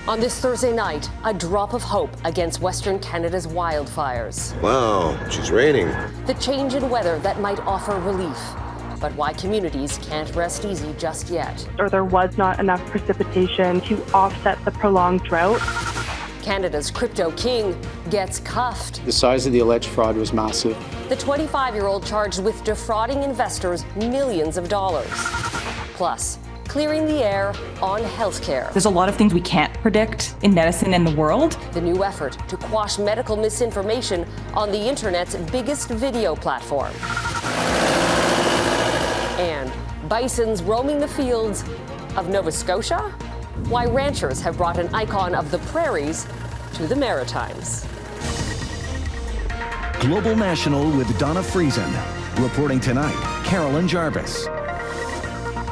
On this Thursday night, a drop of hope against Western Canada's wildfires. Wow, she's raining. The change in weather that might offer relief. But why communities can't rest easy just yet. Or there was not enough precipitation to offset the prolonged drought. Canada's crypto king gets cuffed. The size of the alleged fraud was massive. The 25-year-old charged with defrauding investors millions of dollars. Plus, clearing the air on healthcare. There's a lot of things we can't predict in medicine and the world. The new effort to quash medical misinformation on the internet's biggest video platform. And bisons roaming the fields of Nova Scotia? Why ranchers have brought an icon of the prairies to the Maritimes. Global National with Donna Friesen. Reporting tonight, Carolyn Jarvis.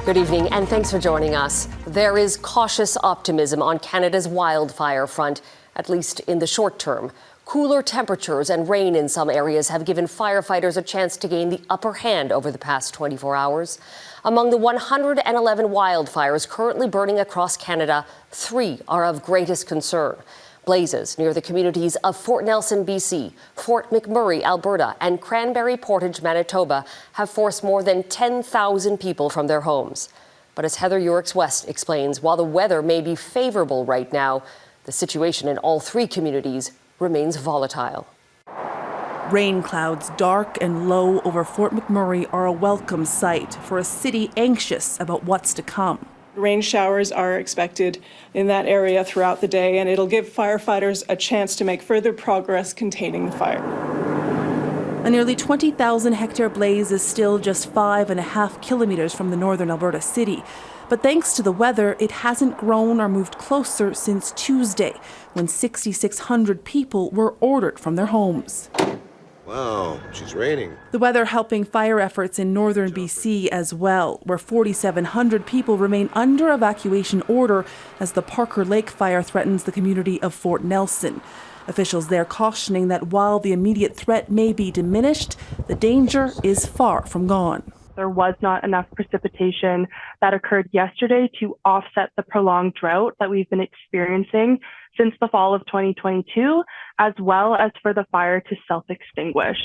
Good evening, and thanks for joining us. There is cautious optimism on Canada's wildfire front, at least in the short term. Cooler temperatures and rain in some areas have given firefighters a chance to gain the upper hand over the past 24 hours. Among the 111 wildfires currently burning across Canada, 3 are of greatest concern. Blazes near the communities of Fort Nelson, BC, Fort McMurray, Alberta, and Cranberry Portage, Manitoba, have forced more than 10,000 people from their homes. But as Heather Yourex-West explains, while the weather may be favorable right now, the situation in all 3 communities remains volatile. Rain clouds dark and low over Fort McMurray are a welcome sight for a city anxious about what's to come. Rain showers are expected in that area throughout the day, and it'll give firefighters a chance to make further progress containing the fire. A nearly 20,000 hectare blaze is still just 5.5 kilometers from the northern Alberta city. But thanks to the weather, it hasn't grown or moved closer since Tuesday, when 6,600 people were ordered from their homes. Wow, she's raining. The weather helping fire efforts in northern BC as well, where 4,700 people remain under evacuation order as the Parker Lake fire threatens the community of Fort Nelson. Officials there cautioning that while the immediate threat may be diminished, the danger is far from gone. There was not enough precipitation that occurred yesterday to offset the prolonged drought that we've been experiencing since the fall of 2022, as well as for the fire to self-extinguish.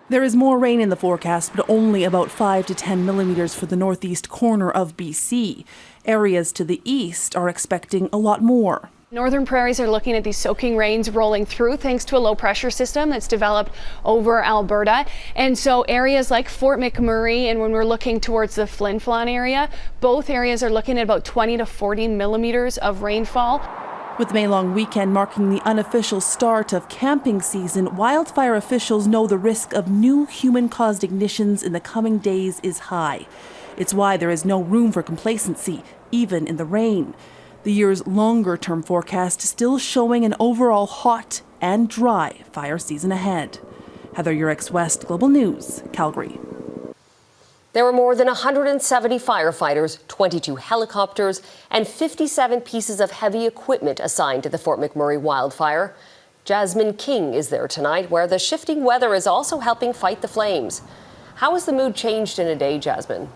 There is more rain in the forecast, but only about 5 to 10 millimeters for the northeast corner of BC. Areas to the east are expecting a lot more. Northern prairies are looking at these soaking rains rolling through thanks to a low pressure system that's developed over Alberta. And so areas like Fort McMurray, and when we're looking towards the Flin Flon area, both areas are looking at about 20 to 40 millimeters of rainfall. With the May-long weekend marking the unofficial start of camping season, wildfire officials know the risk of new human-caused ignitions in the coming days is high. It's why there is no room for complacency, even in the rain. The year's longer-term forecast still showing an overall hot and dry fire season ahead. Heather Yourex-West, Global News, Calgary. There were more than 170 firefighters, 22 helicopters, and 57 pieces of heavy equipment assigned to the Fort McMurray wildfire. Jasmine King is there tonight, where the shifting weather is also helping fight the flames. How has the mood changed in a day, Jasmine?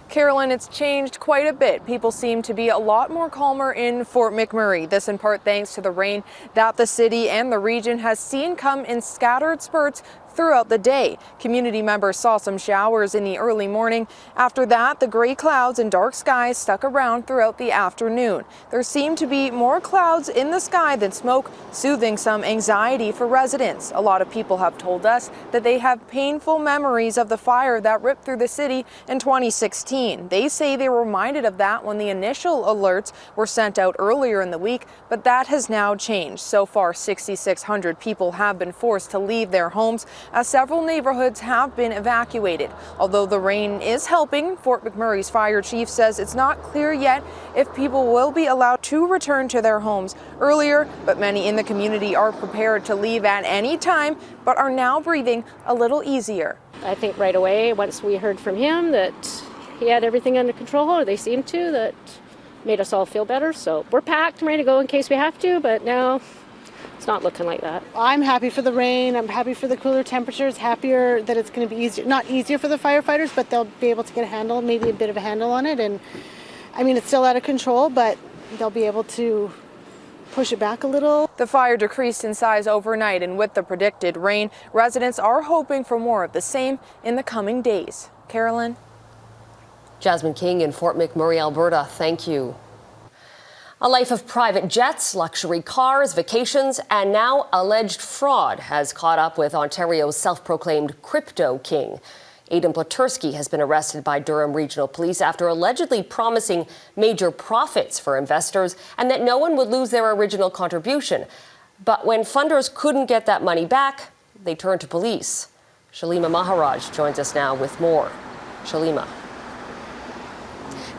Carolyn, it's changed quite a bit. People seem to be a lot more calmer in Fort McMurray. This in part thanks to the rain that the city and the region has seen come in scattered spurts throughout the day. Community members saw some showers in the early morning. After that, the gray clouds and dark skies stuck around throughout the afternoon. There seemed to be more clouds in the sky than smoke, soothing some anxiety for residents. A lot of people have told us that they have painful memories of the fire that ripped through the city in 2016. They say they were reminded of that when the initial alerts were sent out earlier in the week, but that has now changed. So far, 6,600 people have been forced to leave their homes, as several neighborhoods have been evacuated. Although the rain is helping, Fort McMurray's fire chief says it's not clear yet if people will be allowed to return to their homes earlier, but many in the community are prepared to leave at any time, but are now breathing a little easier. I think right away, once we heard from him that he had everything under control, or they seemed to, that made us all feel better. So we're packed and ready to go in case we have to, but now it's not looking like that. I'm happy for the rain. I'm happy for the cooler temperatures, happier that it's going to be easier, not easier for the firefighters, but they'll be able to get a handle, maybe a bit of a handle on it. And I mean, it's still out of control, but they'll be able to push it back a little. The fire decreased in size overnight, and with the predicted rain, residents are hoping for more of the same in the coming days. Carolyn? Jasmine King in Fort McMurray, Alberta, thank you. A life of private jets, luxury cars, vacations, and now alleged fraud has caught up with Ontario's self-proclaimed crypto king. Aiden Pleterski has been arrested by Durham Regional Police after allegedly promising major profits for investors and that no one would lose their original contribution. But when funders couldn't get that money back, they turned to police. Shallima Maharaj joins us now with more. Shallima.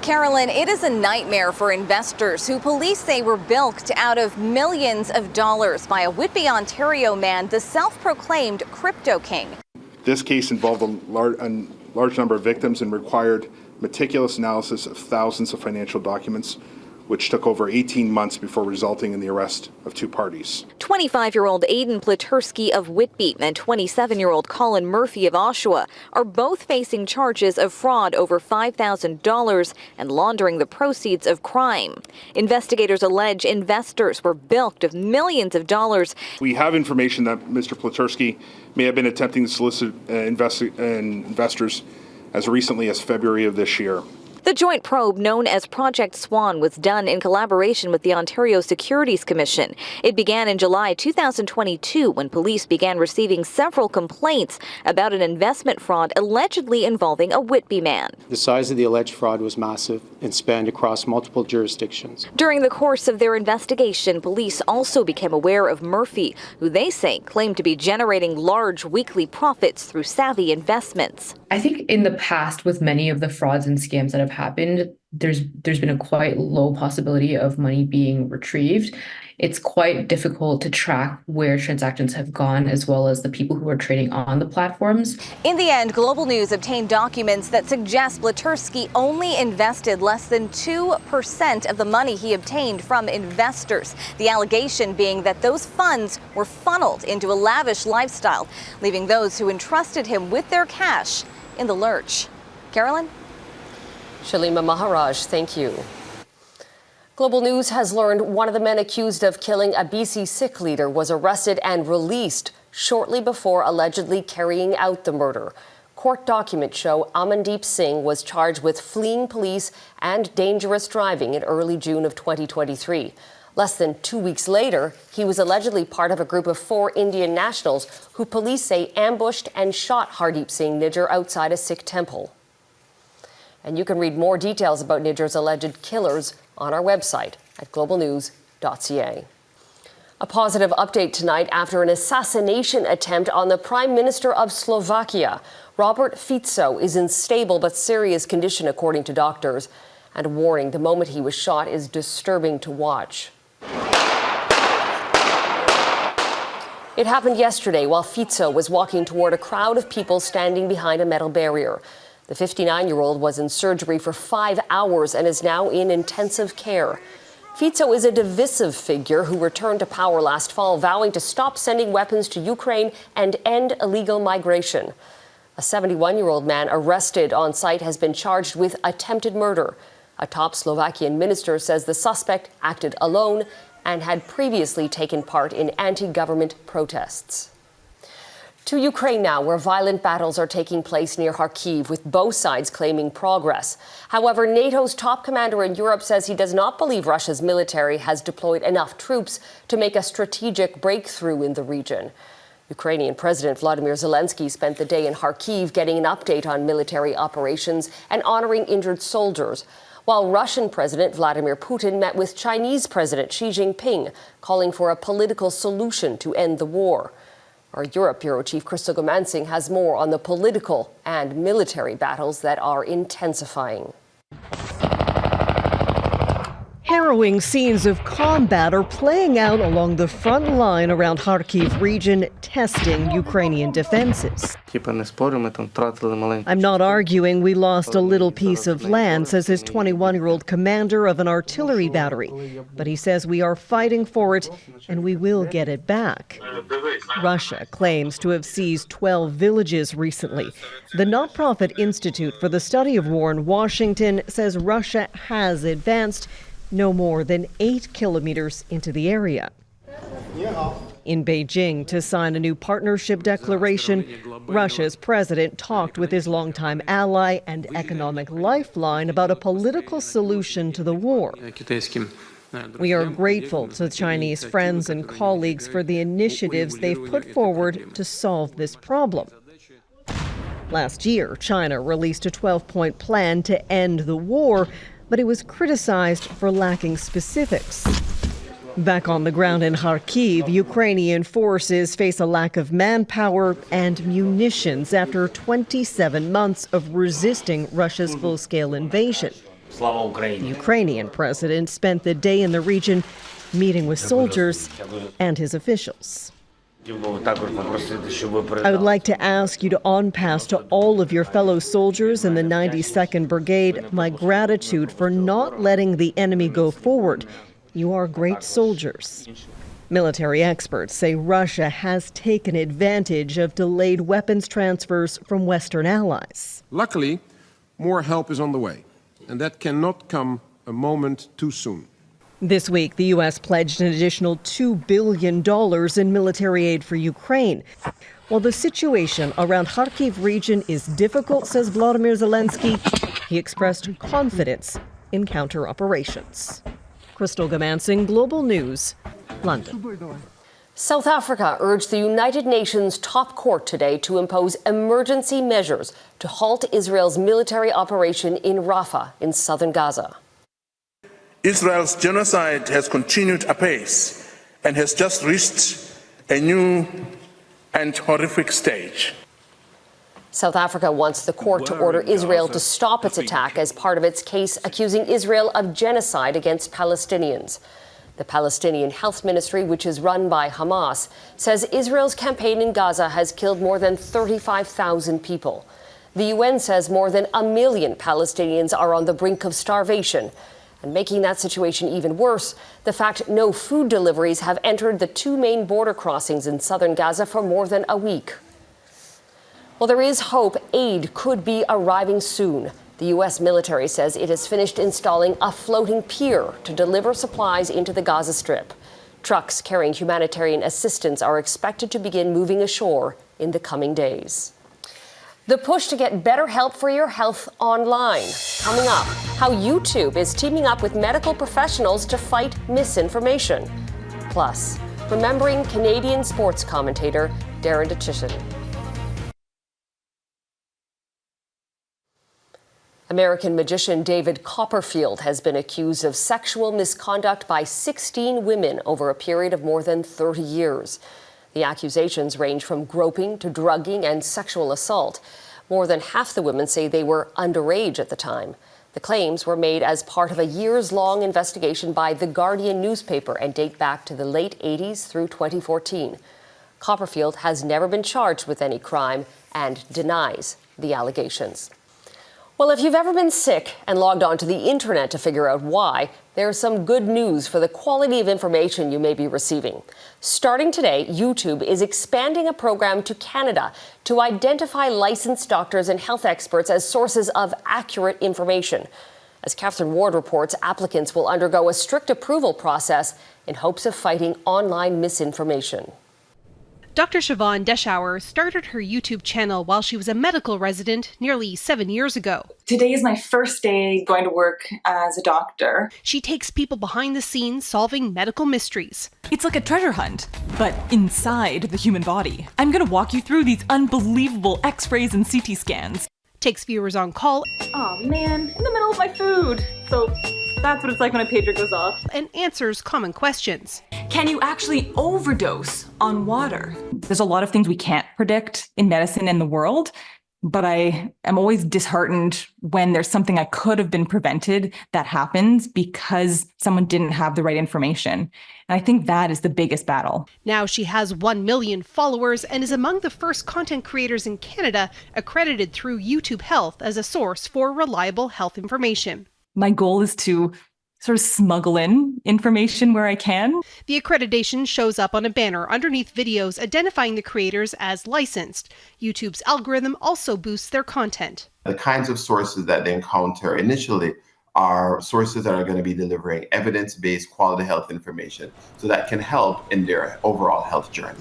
Carolyn, it is a nightmare for investors who police say were bilked out of millions of dollars by a Whitby, Ontario man, the self-proclaimed crypto king. This case involved a large number of victims and required meticulous analysis of thousands of financial documents, which took over 18 months before resulting in the arrest of two parties. 25-year-old Aiden Pleterski of Whitby and 27-year-old Colin Murphy of Oshawa are both facing charges of fraud over $5,000 and laundering the proceeds of crime. Investigators allege investors were bilked of millions of dollars. We have information that Mr. Pleterski may have been attempting to solicit investors as recently as February of this year. The joint probe, known as Project Swan, was done in collaboration with the Ontario Securities Commission. It began in July 2022 when police began receiving several complaints about an investment fraud allegedly involving a Whitby man. The size of the alleged fraud was massive and spanned across multiple jurisdictions. During the course of their investigation, police also became aware of Murphy, who they say claimed to be generating large weekly profits through savvy investments. I think in the past, with many of the frauds and scams that have happened, there's been a quite low possibility of money being retrieved. It's quite difficult to track where transactions have gone, as well as the people who are trading on the platforms. In the end, Global News obtained documents that suggest Pleterski only invested less than 2% of the money he obtained from investors. The allegation being that those funds were funneled into a lavish lifestyle, leaving those who entrusted him with their cash in the lurch. Carolyn? Shallima Maharaj, thank you. Global News has learned one of the men accused of killing a BC Sikh leader was arrested and released shortly before allegedly carrying out the murder. Court documents show Amandeep Singh was charged with fleeing police and dangerous driving in early June of 2023. Less than 2 weeks later, he was allegedly part of a group of 4 Indian nationals who police say ambushed and shot Hardeep Singh Nijjar outside a Sikh temple. And you can read more details about Nijjar's alleged killers on our website at globalnews.ca. A positive update tonight after an assassination attempt on the Prime Minister of Slovakia. Robert Fico is in stable but serious condition, according to doctors. And a warning, the moment he was shot is disturbing to watch. It happened yesterday while Fico was walking toward a crowd of people standing behind a metal barrier. The 59-year-old was in surgery for 5 hours and is now in intensive care. Fico is a divisive figure who returned to power last fall, vowing to stop sending weapons to Ukraine and end illegal migration. A 71-year-old man arrested on site has been charged with attempted murder. A top Slovakian minister says the suspect acted alone and had previously taken part in anti-government protests. To Ukraine now, where violent battles are taking place near Kharkiv, with both sides claiming progress. However, NATO's top commander in Europe says he does not believe Russia's military has deployed enough troops to make a strategic breakthrough in the region. Ukrainian President Volodymyr Zelenskyy spent the day in Kharkiv getting an update on military operations and honoring injured soldiers, while Russian President Vladimir Putin met with Chinese President Xi Jinping, calling for a political solution to end the war. Our Europe Bureau Chief Crystal Goomansingh has more on the political and military battles that are intensifying. Harrowing scenes of combat are playing out along the front line around Kharkiv region, testing Ukrainian defenses. I'm not arguing we lost a little piece of land, says his 21-year-old commander of an artillery battery. But he says we are fighting for it and we will get it back. Russia claims to have seized 12 villages recently. The nonprofit Institute for the Study of War in Washington says Russia has advanced, no more than 8 kilometers into the area. In Beijing, to sign a new partnership declaration, Russia's president talked with his longtime ally and economic lifeline about a political solution to the war. We are grateful to Chinese friends and colleagues for the initiatives they've put forward to solve this problem. Last year, China released a 12-point plan to end the war, but it was criticized for lacking specifics. Back on the ground in Kharkiv, Ukrainian forces face a lack of manpower and munitions after 27 months of resisting Russia's full-scale invasion. The Ukrainian president spent the day in the region meeting with soldiers and his officials. I would like to ask you to on-pass to all of your fellow soldiers in the 92nd Brigade my gratitude for not letting the enemy go forward. You are great soldiers. Military experts say Russia has taken advantage of delayed weapons transfers from Western allies. Luckily, more help is on the way, and that cannot come a moment too soon. This week, the U.S. pledged an additional $2 billion in military aid for Ukraine. While the situation around Kharkiv region is difficult, says Volodymyr Zelenskyy, he expressed confidence in counter-operations. Crystal Goomansingh, Global News, London. South Africa urged the United Nations top court today to impose emergency measures to halt Israel's military operation in Rafah in southern Gaza. Israel's genocide has continued apace and has just reached a new and horrific stage. South Africa wants the court to order Israel to stop its attack as part of its case accusing Israel of genocide against Palestinians. The Palestinian Health Ministry, which is run by Hamas, says Israel's campaign in Gaza has killed more than 35,000 people. The UN says more than 1 million Palestinians are on the brink of starvation. And making that situation even worse, the fact no food deliveries have entered the 2 main border crossings in southern Gaza for more than a week. Well, there is hope aid could be arriving soon. The U.S. military says it has finished installing a floating pier to deliver supplies into the Gaza Strip. Trucks carrying humanitarian assistance are expected to begin moving ashore in the coming days. The push to get better help for your health online. Coming up, how YouTube is teaming up with medical professionals to fight misinformation. Plus, remembering Canadian sports commentator Darren D. American magician David Copperfield has been accused of sexual misconduct by 16 women over a period of more than 30 years. The accusations range from groping to drugging and sexual assault. More than half the women say they were underage at the time. The claims were made as part of a years-long investigation by The Guardian newspaper and date back to the late 80s through 2014. Copperfield has never been charged with any crime and denies the allegations. Well, if you've ever been sick and logged onto the internet to figure out why, there's some good news for the quality of information you may be receiving. Starting today, YouTube is expanding a program to Canada to identify licensed doctors and health experts as sources of accurate information. As Catherine Ward reports, applicants will undergo a strict approval process in hopes of fighting online misinformation. Dr. Siobhan Deschauer started her YouTube channel while she was a medical resident nearly 7 years ago. Today is my first day going to work as a doctor. She takes people behind the scenes solving medical mysteries. It's like a treasure hunt, but inside the human body. I'm going to walk you through these unbelievable X-rays and CT scans. Takes viewers on call. Oh man, in the middle of my food. So that's what it's like when a pager goes off. And answers common questions. Can you actually overdose on water? There's a lot of things we can't predict in medicine and the world, but I am always disheartened when there's something I could have been prevented that happens because someone didn't have the right information. And I think that is the biggest battle. Now she has 1 million followers and is among the first content creators in Canada accredited through YouTube Health as a source for reliable health information. My goal is to sort of smuggle in information where I can. The accreditation shows up on a banner underneath videos identifying the creators as licensed. YouTube's algorithm also boosts their content. The kinds of sources that they encounter initially are sources that are going to be delivering evidence-based quality health information so that can help in their overall health journey.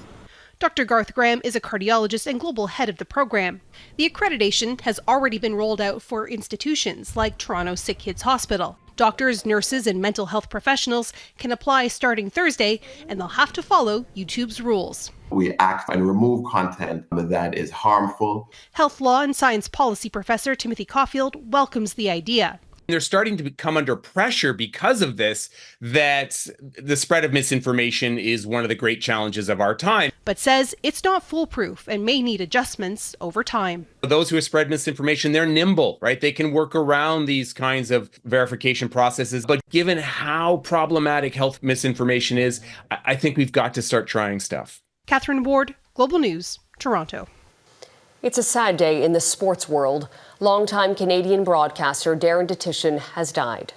Dr. Garth Graham is a cardiologist and global head of the program. The accreditation has already been rolled out for institutions like Toronto Sick Kids Hospital. Doctors, nurses, and mental health professionals can apply starting Thursday, and they'll have to follow YouTube's rules. We act and remove content that is harmful. Health law and science policy professor Timothy Caulfield welcomes the idea. They're starting to come under pressure because of this, that the spread of misinformation is one of the great challenges of our time. But says it's not foolproof and may need adjustments over time. Those who spread misinformation, they're nimble, right? They can work around these kinds of verification processes. But given how problematic health misinformation is, I think we've got to start trying stuff. Catherine Ward, Global News, Toronto. It's a sad day in the sports world. Longtime Canadian broadcaster Darren D has died.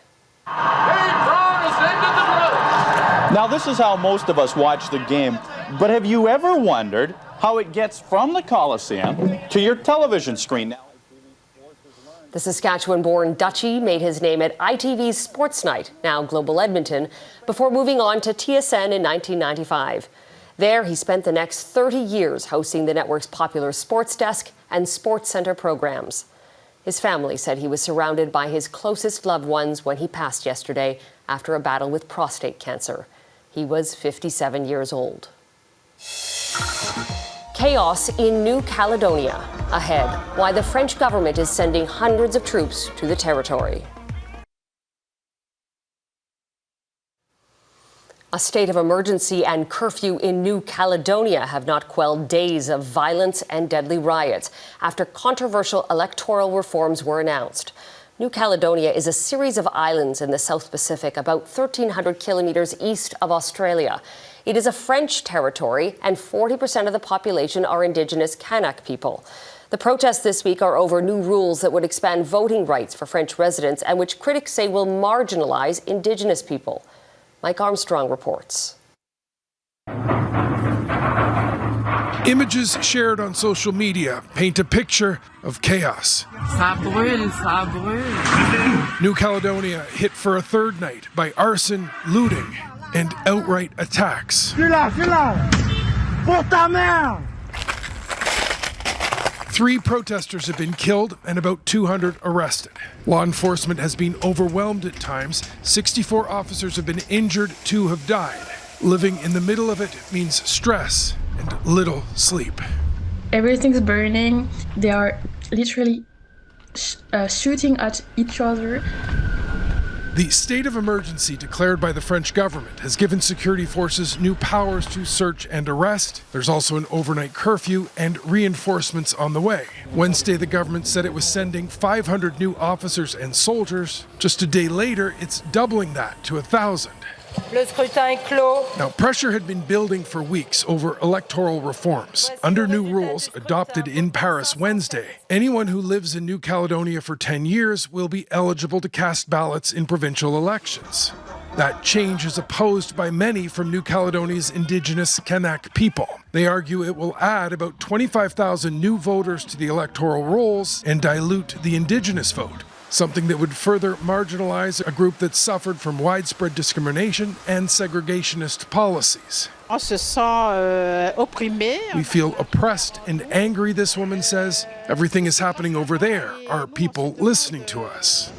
Now, this is how most of us watch the game, but have you ever wondered how it gets from the Coliseum to your television screen? The Saskatchewan-born Dutchie made his name at ITV's Sports Night, now Global Edmonton, before moving on to TSN in 1995. There, he spent the next 30 years hosting the network's popular Sports Desk and Sports Center programs. His family said he was surrounded by his closest loved ones when he passed yesterday after a battle with prostate cancer. He was 57 years old. Chaos in New Caledonia. Ahead, why the French government is sending hundreds of troops to the territory. A state of emergency and curfew in New Caledonia have not quelled days of violence and deadly riots after controversial electoral reforms were announced. New Caledonia is a series of islands in the South Pacific, about 1,300 kilometers east of Australia. It is a French territory, and 40% of the population are Indigenous Kanak people. The protests this week are over new rules that would expand voting rights for French residents and which critics say will marginalize Indigenous people. Mike Armstrong reports. Images shared on social media paint a picture of chaos. Ça brûle, ça brûle. New Caledonia hit for a third night by arson, looting, and outright attacks. Pour ta mère! 3 protesters have been killed and about 200 arrested. Law enforcement has been overwhelmed at times. 64 officers have been injured, 2 have died. Living in the middle of it means stress and little sleep. Everything's burning. They are literally shooting at each other. The state of emergency declared by the French government has given security forces new powers to search and arrest. There's also an overnight curfew and reinforcements on the way. Wednesday, the government said it was sending 500 new officers and soldiers. Just a day later, it's doubling that to 1,000. Le scrutin est clos. Now, pressure had been building for weeks over electoral reforms. Under new rules adopted in Paris Wednesday, anyone who lives in New Caledonia for 10 years will be eligible to cast ballots in provincial elections. That change is opposed by many from New Caledonia's Indigenous Kanak people. They argue it will add about 25,000 new voters to the electoral rolls and dilute the Indigenous vote, something that would further marginalize a group that suffered from widespread discrimination and segregationist policies. On se sent opprimé. We feel oppressed and angry, this woman says. Everything is happening over there. Are people listening to us?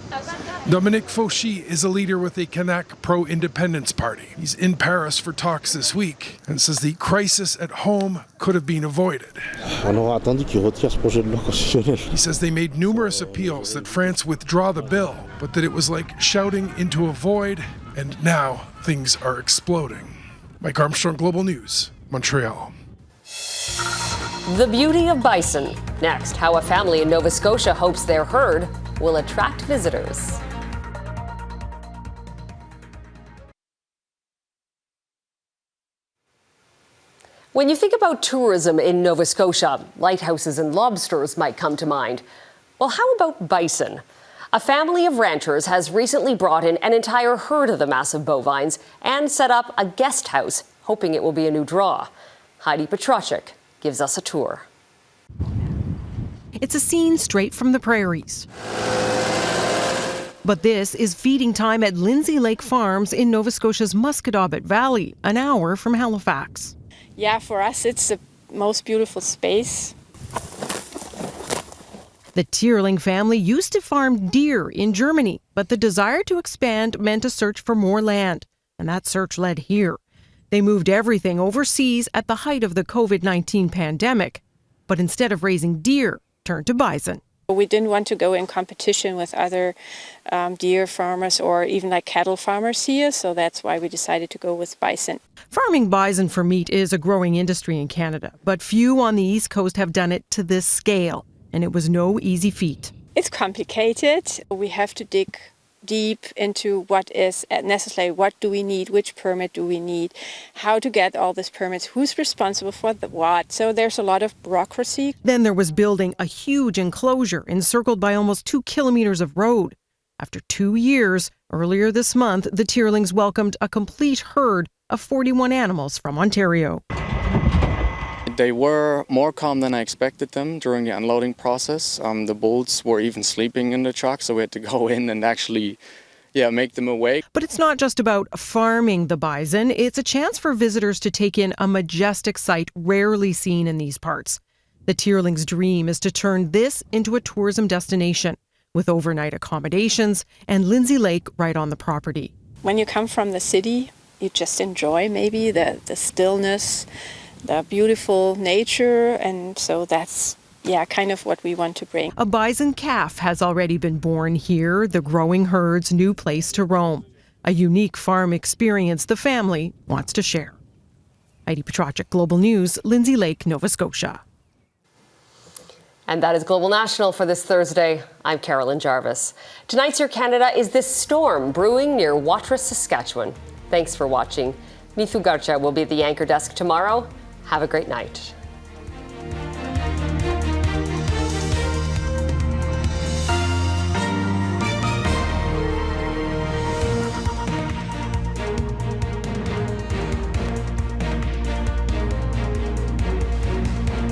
Dominique Fauchy is a leader with the Kanak pro-independence party. He's in Paris for talks this week and says the crisis at home could have been avoided. He says they made numerous appeals that France withdraw the bill, but that it was like shouting into a void, and now things are exploding. Mike Armstrong, Global News, Montreal. The beauty of bison. Next, how a family in Nova Scotia hopes their herd will attract visitors. When you think about tourism in Nova Scotia, lighthouses and lobsters might come to mind. Well, how about bison? A family of ranchers has recently brought in an entire herd of the massive bovines and set up a guest house, hoping it will be a new draw. Heidi Petrosik gives us a tour. It's a scene straight from the prairies. But this is feeding time at Lindsay Lake Farms in Nova Scotia's Musquodoboit Valley, an hour from Halifax. Yeah, for us, it's the most beautiful space. The Tierling family used to farm deer in Germany, but the desire to expand meant a search for more land, and that search led here. They moved everything overseas at the height of the COVID-19 pandemic, but instead of raising deer, turned to bison. We didn't want to go in competition with other deer farmers or even like cattle farmers here, so that's why we decided to go with bison. Farming bison for meat is a growing industry in Canada, but few on the East Coast have done it to this scale, and it was no easy feat. It's complicated. We have to dig deep into what is necessary, what do we need, which permit do we need, how to get all these permits, who's responsible for the what. So there's a lot of bureaucracy. Then there was building a huge enclosure encircled by almost 2 kilometers of road. After 2 years, earlier this month, the Tierlings welcomed a complete herd of 41 animals from Ontario. They were more calm than I expected them during the unloading process. The bulls were even sleeping in the truck, so we had to go in and actually, make them awake. But it's not just about farming the bison. It's a chance for visitors to take in a majestic sight rarely seen in these parts. The Tierlings' dream is to turn this into a tourism destination with overnight accommodations and Lindsay Lake right on the property. When you come from the city, you just enjoy maybe the stillness, the beautiful nature, and so that's kind of what we want to bring. A bison calf has already been born here, the growing herd's new place to roam. A unique farm experience the family wants to share. Heidi Petracek, Global News, Lindsay Lake, Nova Scotia. And that is Global National for this Thursday. I'm Carolyn Jarvis. Tonight's Your Canada is this storm brewing near Watrous, Saskatchewan. Thanks for watching. Mithu Garcha will be at the anchor desk tomorrow. Have a great night.